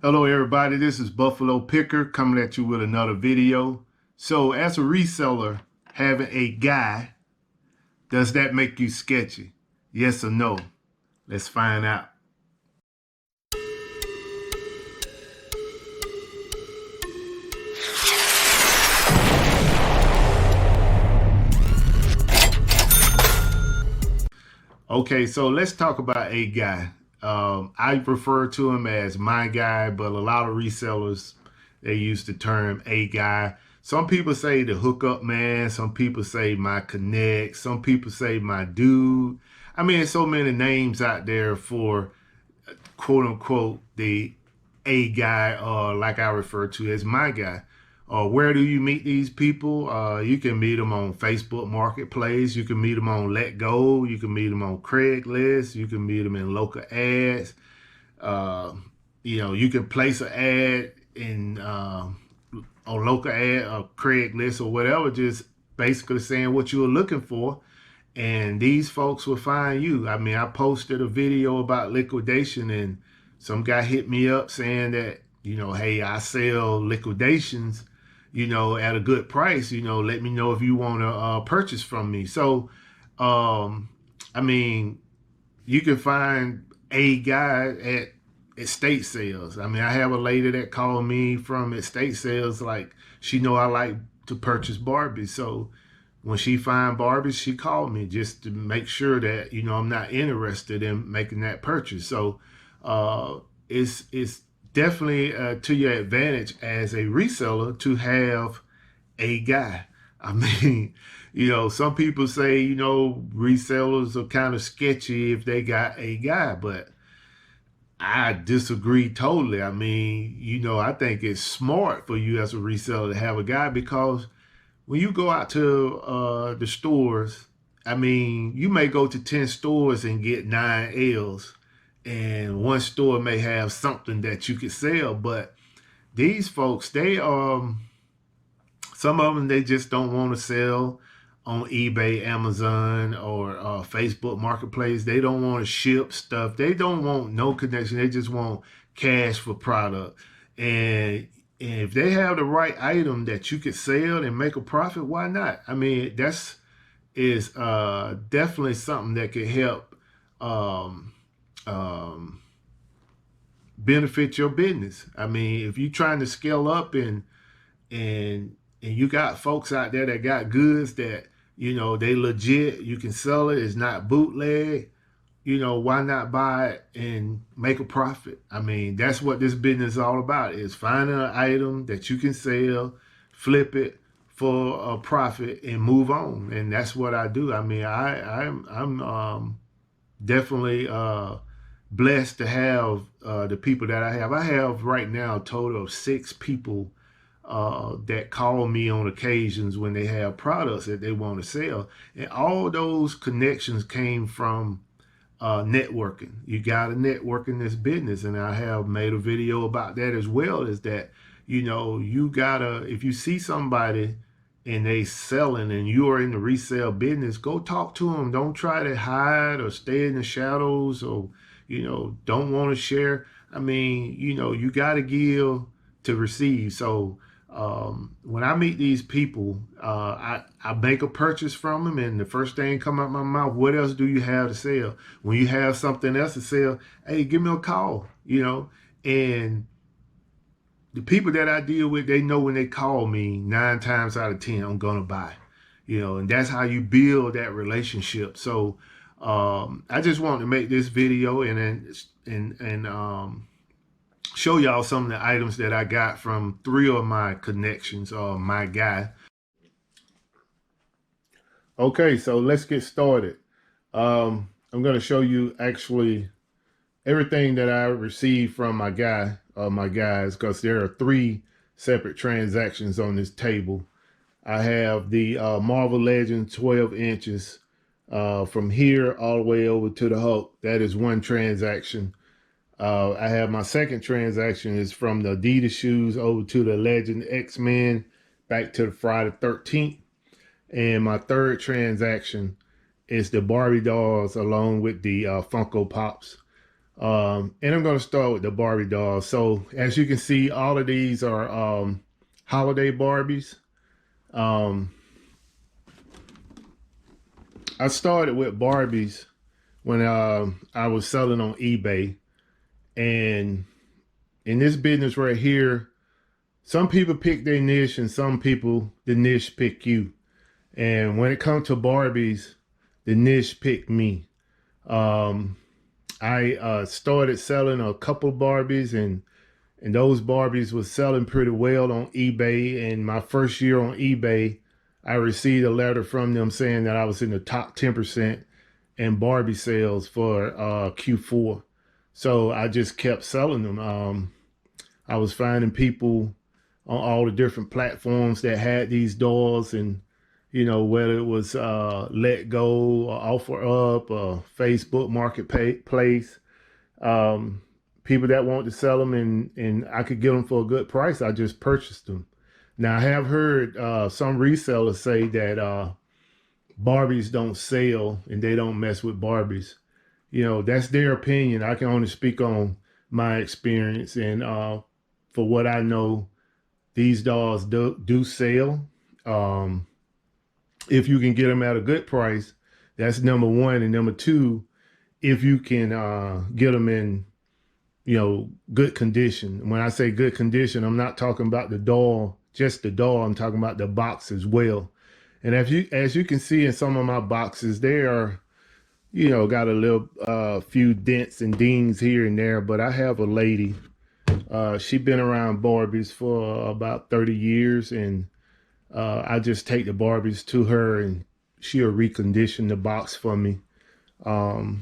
Hello everybody, this is Buffalo Picker coming at you with another video. So as a reseller, having a guy, does that make you sketchy? Yes or no? Let's find out. Okay, so let's talk about a guy. I refer to him as my guy, but a lot of resellers, they use the term a guy. Some people say the hookup man. Some people say my connect. Some people say my dude. I mean, there's so many names out there for quote unquote the a guy, like I refer to as my guy. Where do you meet these people? You can meet them on Facebook Marketplace. You can meet them on Let Go. You can meet them on Craigslist. You can meet them in local ads. Uh, you can place an ad in on local ad or Craigslist or whatever, just basically saying what you were looking for, and these folks will find you. I mean, I posted a video about liquidation, and some guy hit me up saying that, hey, I sell liquidations, at a good price. Let me know if you want to purchase from me. So, I mean, you can find a guy at estate sales. I mean, I have a lady that called me from estate sales, like she know I like to purchase Barbie. So when she find Barbie, she called me just to make sure that, I'm not interested in making that purchase. So it's definitely to your advantage as a reseller to have a guy. I mean, some people say, resellers are kind of sketchy if they got a guy, but I disagree totally. I mean, I think it's smart for you as a reseller to have a guy, because when you go out to the stores, I mean, you may go to 10 stores and get 9 L's, and one store may have something that you could sell, but these folks, some of them, they just don't want to sell on eBay, Amazon, or Facebook Marketplace. They don't want to ship stuff. They don't want no connection. They just want cash for product. And if they have the right item that you could sell and make a profit, why not? I mean, that's is definitely something that could help um, um, benefit your business. I mean, if you're trying to scale up and and you got folks out there that got goods that, they legit, you can sell it, it's not bootleg, why not buy it and make a profit? I mean, that's what this business is all about, is finding an item that you can sell, flip it for a profit, and move on. And that's what I do. I mean, I'm definitely blessed to have the people that I have. I have right now a total of 6 people that call me on occasions when they have products that they want to sell. And all those connections came from networking. You got to network in this business. And I have made a video about that as well, is that, you gotta, if you see somebody and they selling and you are in the resale business, go talk to them. Don't try to hide or stay in the shadows, or, don't want to share. I mean, you got to give to receive. So when I meet these people, I make a purchase from them, and the first thing come out my mouth, what else do you have to sell? When you have something else to sell, hey, give me a call, and the people that I deal with, they know when they call me, 9 times out of 10, I'm gonna buy, and that's how you build that relationship. So I just wanted to make this video and show y'all some of the items that I got from 3 of my connections, my guy. Okay, so let's get started. I'm going to show you actually everything that I received from my guy, my guys, because there are 3 separate transactions on this table. I have the Marvel Legends 12 inches from here all the way over to the Hulk. That is one transaction. I have my second transaction is from the Adidas shoes over to the Legend X-Men, back to the Friday 13th. And my third transaction is the Barbie dolls along with the Funko Pops. And I'm going to start with the Barbie dolls. So as you can see, all of these are holiday Barbies. Um, I started with Barbies when I was selling on eBay. And in this business right here, some people pick their niche and some people, the niche pick you. And when it comes to Barbies, the niche picked me. I started selling a couple Barbies, and those Barbies was selling pretty well on eBay. And my first year on eBay, I received a letter from them saying that I was in the top 10% in Barbie sales for Q4. So I just kept selling them. I was finding people on all the different platforms that had these dolls, and whether it was Let Go or Offer Up or Facebook Marketplace, people that want to sell them and I could get them for a good price, I just purchased them. Now I have heard some resellers say that Barbies don't sell and they don't mess with Barbies. That's their opinion. I can only speak on my experience, and for what I know, these dolls do sell. If you can get them at a good price, that's number one. And number two, if you can get them in, good condition. When I say good condition, I'm not talking about the doll, just the doll. I'm talking about the box as well. And as you can see in some of my boxes, they are, got a little few dents and dings here and there. But I have a lady. She's been around Barbies for about 30 years, and I just take the Barbies to her and she'll recondition the box for me. And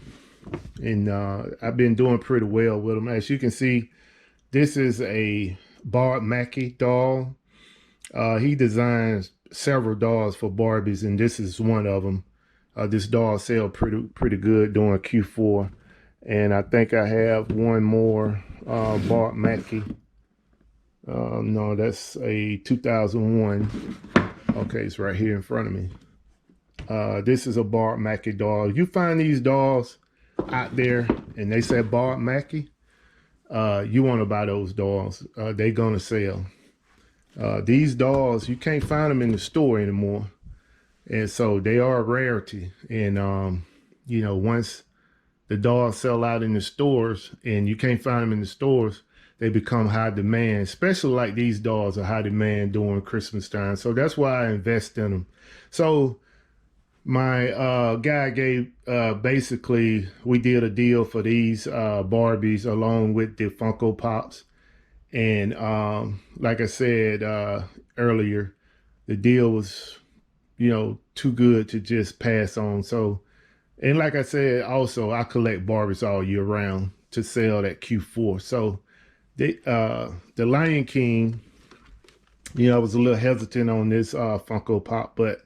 I've been doing pretty well with them. As you can see, this is a Bart Mackey doll. He designs several dolls for Barbies, and this is one of them. This doll sell pretty good during Q4. And I think I have one more Bart Mackey. No, that's a 2001. Okay, it's right here in front of me. This is a Bart Mackey doll. You find these dolls out there and they say Bart Mackey, you want to buy those dolls. They're gonna sell. These dolls, you can't find them in the store anymore, and so they are a rarity. And once the dolls sell out in the stores and you can't find them in the stores, they become high demand. Especially like these dolls are high demand during Christmas time. So that's why I invest in them. So my guy gave, basically, we did a deal for these Barbies along with the Funko Pops. And like I said earlier, the deal was, too good to just pass on. So, and like I said, also, I collect Barbies all year round to sell at Q4. So the Lion King, I was a little hesitant on this Funko Pop, but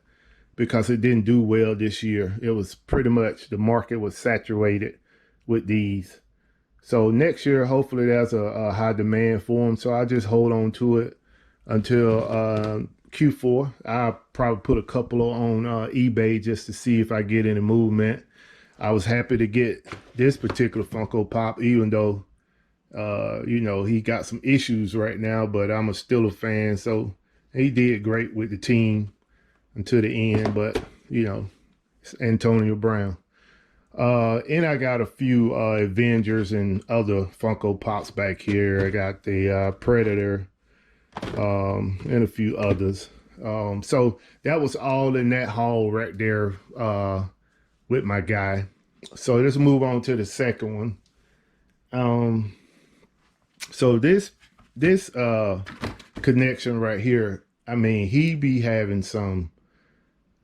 because it didn't do well this year, it was pretty much, the market was saturated with these. So next year, hopefully there's a high demand for them. So I just hold on to it until Q4. I'll probably put a couple on eBay just to see if I get any movement. I was happy to get this particular Funko Pop, even though, he got some issues right now, but I'm still a fan. So he did great with the team until the end, but, it's Antonio Brown. And I got a few Avengers and other Funko Pops back here. I got the Predator and a few others. So that was all in that haul right there with my guy. So let's move on to the second one. So this connection right here, I mean, he be having some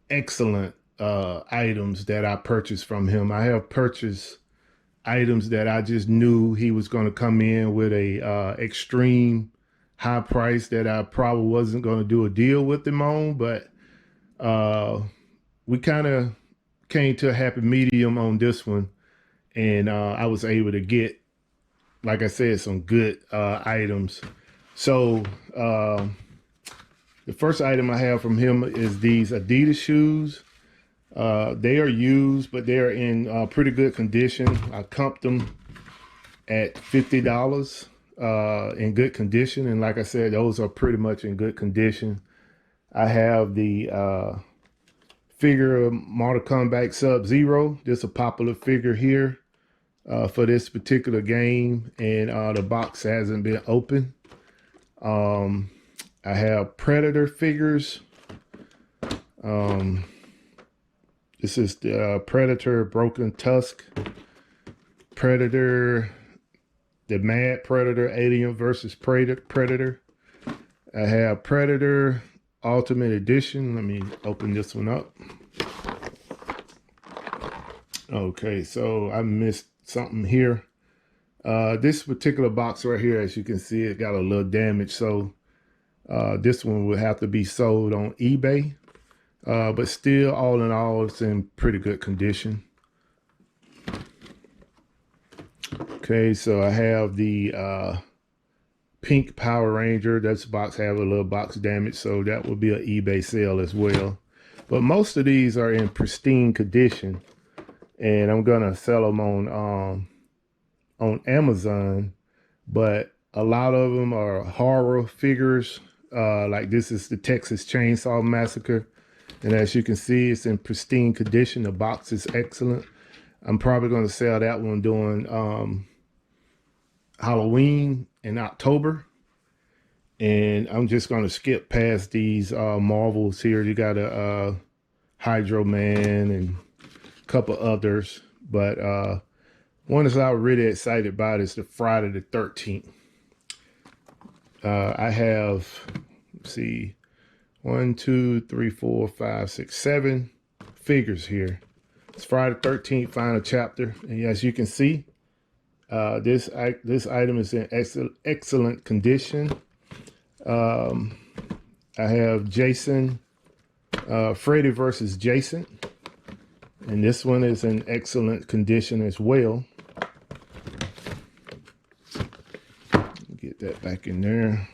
excellent items that I purchased from him. I have purchased items that I just knew he was going to come in with a extreme high price that I probably wasn't going to do a deal with him on, but we kind of came to a happy medium on this one, and I was able to get, like I said, some good items. So the first item I have from him is these Adidas shoes. They are used, but they're in pretty good condition. I comped them at $50 in good condition. And like I said, those are pretty much in good condition. I have the figure of Mortal Kombat Sub-Zero. This is a popular figure here for this particular game, and the box hasn't been opened. I have Predator figures. This is the Predator Broken Tusk, Predator, the Mad Predator, Alien versus Predator. I have Predator Ultimate Edition. Let me open this one up. Okay, so I missed something here. This particular box right here, as you can see, it got a little damage. So this one will have to be sold on eBay. But still, all in all, it's in pretty good condition. Okay, so I have the pink Power Ranger. This box have a little box damage, so that will be an eBay sale as well. But most of these are in pristine condition, and I'm gonna sell them on Amazon. But a lot of them are horror figures. Like this is the Texas Chainsaw Massacre. And as you can see, it's in pristine condition. The box is excellent. I'm probably going to sell that one during Halloween in October. And I'm just going to skip past these Marvels here. You got a Hydro Man and a couple others. But one that I'm really excited about is the Friday the 13th. I have, let's see, 1, 2, 3, 4, 5, 6, 7 figures here. It's Friday the 13th, final chapter. And as you can see, this item is in excellent condition. I have Jason, Freddy versus Jason. And this one is in excellent condition as well. Get that back in there.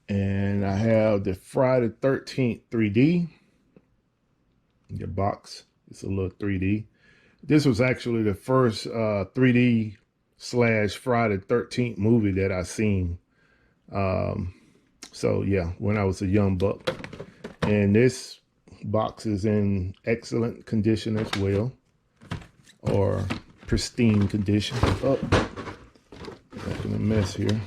And I have the Friday 13th 3D. The box, it's a little 3D. This was actually the first 3D / Friday 13th movie that I seen. So yeah, when I was a young buck. And this box is in excellent condition as well, or pristine condition. Oh, back in a mess here.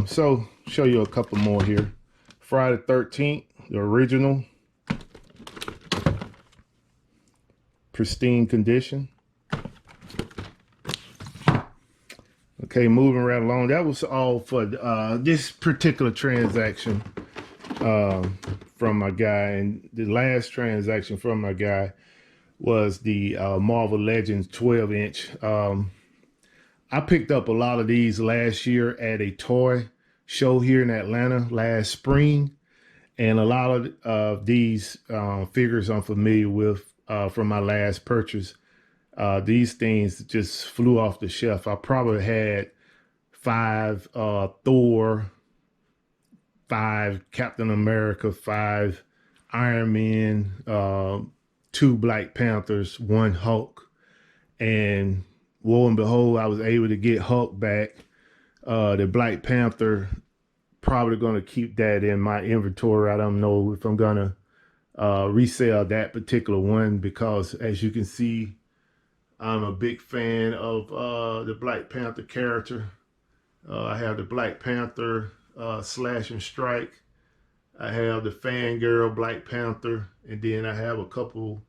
So show you a couple more here. Friday 13th, the original, pristine condition. Okay, moving right along. That was all for this particular transaction from my guy. And the last transaction from my guy was the Marvel Legends 12-inch. I picked up a lot of these last year at a toy show here in Atlanta last spring. And a lot of these figures I'm familiar with from my last purchase. These things just flew off the shelf. I probably had 5 Thor, 5 Captain America, 5 Iron Man, 2 Black Panthers, 1 Hulk. And lo and behold, I was able to get Hulk back. The Black Panther, probably going to keep that in my inventory. I don't know if I'm going to resell that particular one, because as you can see, I'm a big fan of the Black Panther character. I have the Black Panther Slash and Strike. I have the Fangirl Black Panther, and then I have a couple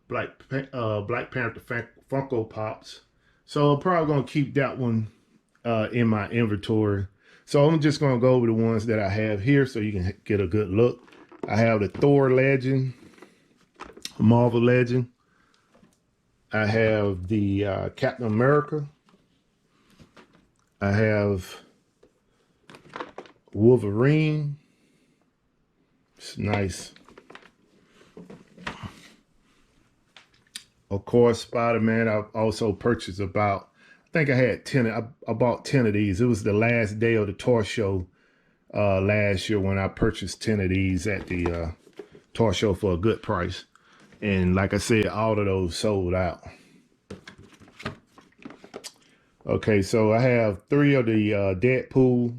Black Panther Funko Pops. So I'm probably going to keep that one in my inventory. So I'm just going to go over the ones that I have here so you can get a good look. I have the Thor Legend, Marvel Legend. I have the Captain America. I have Wolverine. It's nice. Of course, Spider-Man. I've also purchased about, I think I had 10. I bought 10 of these. It was the last day of the toy show last year when I purchased 10 of these at the toy show for a good price. And like I said, all of those sold out. Okay, so I have 3 of the Deadpool.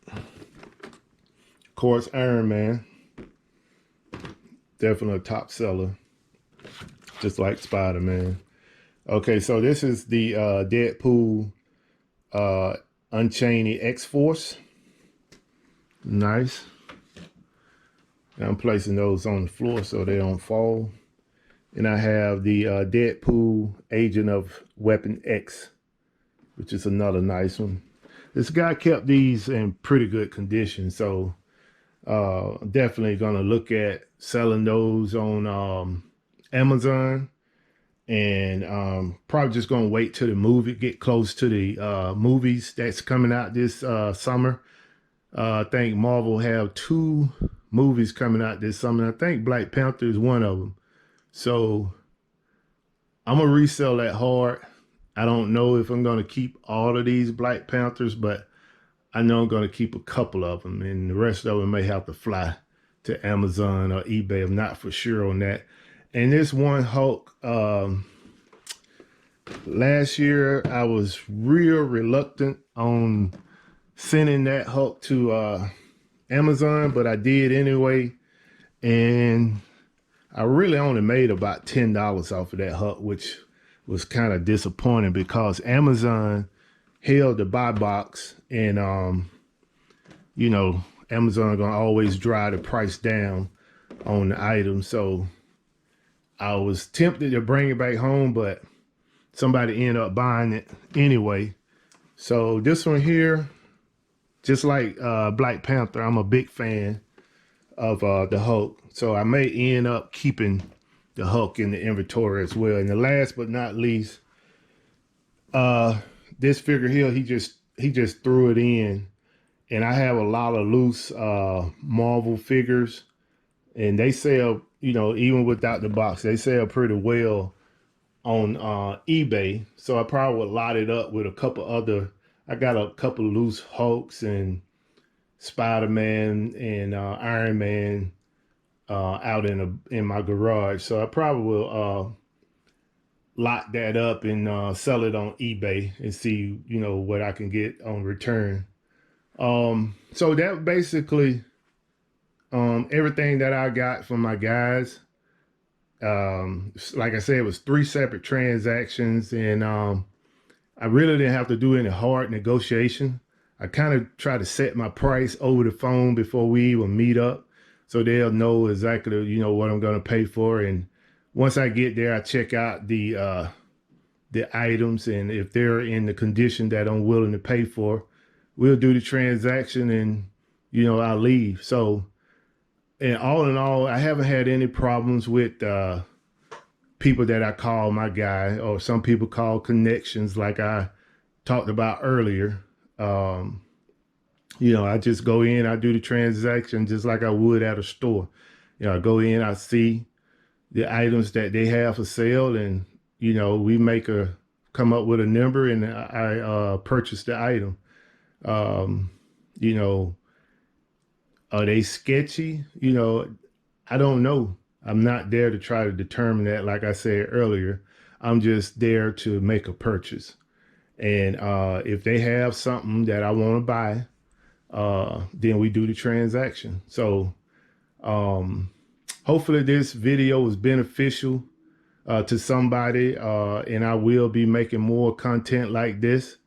Of course, Iron Man. Definitely a top seller. Just like Spider-Man. Okay, so this is the Deadpool Unchained X-Force. Nice. I'm placing those on the floor so they don't fall. And I have the Deadpool Agent of Weapon X, which is another nice one. This guy kept these in pretty good condition, so definitely gonna look at selling those on Amazon, and probably just gonna wait till the movie get close to the movies that's coming out this summer. I think Marvel have 2 movies coming out this summer. I think Black Panther is one of them. So I'm gonna resell that hard. I don't know if I'm gonna keep all of these Black Panthers, but I know I'm gonna keep a couple of them, and the rest of them may have to fly to Amazon or eBay. I'm not for sure on that. And this one Hulk, last year I was real reluctant on sending that Hulk to Amazon, but I did anyway, and I really only made about $10 off of that Hulk, which was kind of disappointing because Amazon held the buy box, and you know, Amazon gonna always drive the price down on the item. So I was tempted to bring it back home, but somebody ended up buying it anyway. So this one here, just like Black Panther, I'm a big fan of the Hulk. So I may end up keeping the Hulk in the inventory as well. And the last but not least, this figure here, he just threw it in. And I have a lot of loose Marvel figures, and they sell, you know, even without the box, they sell pretty well on eBay. So I probably would lot it up with a couple other. I got a couple of loose Hulks and Spider-Man and Iron Man out in my garage. So I probably will lock that up and sell it on eBay and see, you know, what I can get on return. So that basically everything that I got from my guys. Like I said, it was 3 separate transactions, and I really didn't have to do any hard negotiation. I kind of try to set my price over the phone before we even meet up, so they'll know exactly, you know, what I'm going to pay for. And once I get there, I check out the items, and if they're in the condition that I'm willing to pay for, we'll do the transaction, and you know, I'll leave. So, and all in all, I haven't had any problems with people that I call my guy, or some people call connections, like I talked about earlier. You know, I just go in, I do the transaction just like I would at a store. You know, I go in, I see the items that they have for sale, and you know, we come up with a number, and I purchase the item. You know, are they sketchy? You know, I don't know. I'm not there to try to determine that. Like I said earlier, I'm just there to make a purchase. And if they have something that I want to buy, then we do the transaction. So hopefully this video is beneficial to somebody, and I will be making more content like this.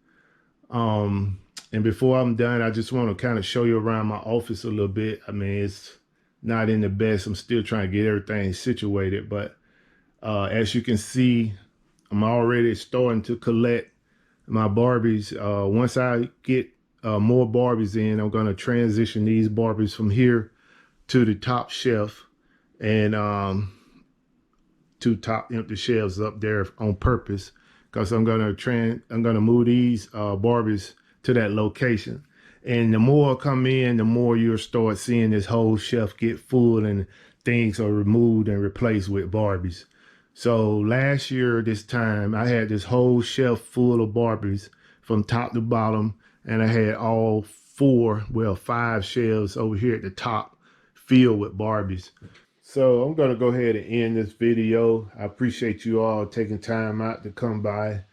And before I'm done, I just want to kind of show you around my office a little bit. I mean, it's not in the best. I'm still trying to get everything situated, but as you can see, I'm already starting to collect my Barbies. Once I get more Barbies in, I'm going to transition these Barbies from here to the top shelf, and 2 top empty shelves up there on purpose, because I'm gonna move these Barbies to that location. And the more come in, the more you'll start seeing this whole shelf get full, and things are removed and replaced with Barbies. So last year this time, I had this whole shelf full of Barbies from top to bottom, and I had all 5 shelves over here at the top filled with Barbies. So I'm going to go ahead and end this video. I appreciate you all taking time out to come by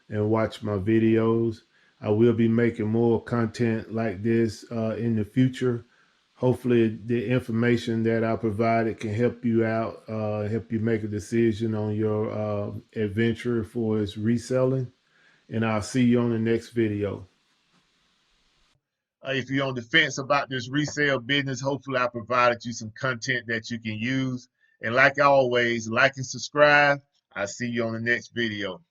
and watch my videos. I will be making more content like this in the future. Hopefully the information that I provided can help you out, help you make a decision on your adventure for its reselling. And I'll see you on the next video. If you're on the fence about this resale business, hopefully I provided you some content that you can use. And like always, like and subscribe. I'll see you on the next video.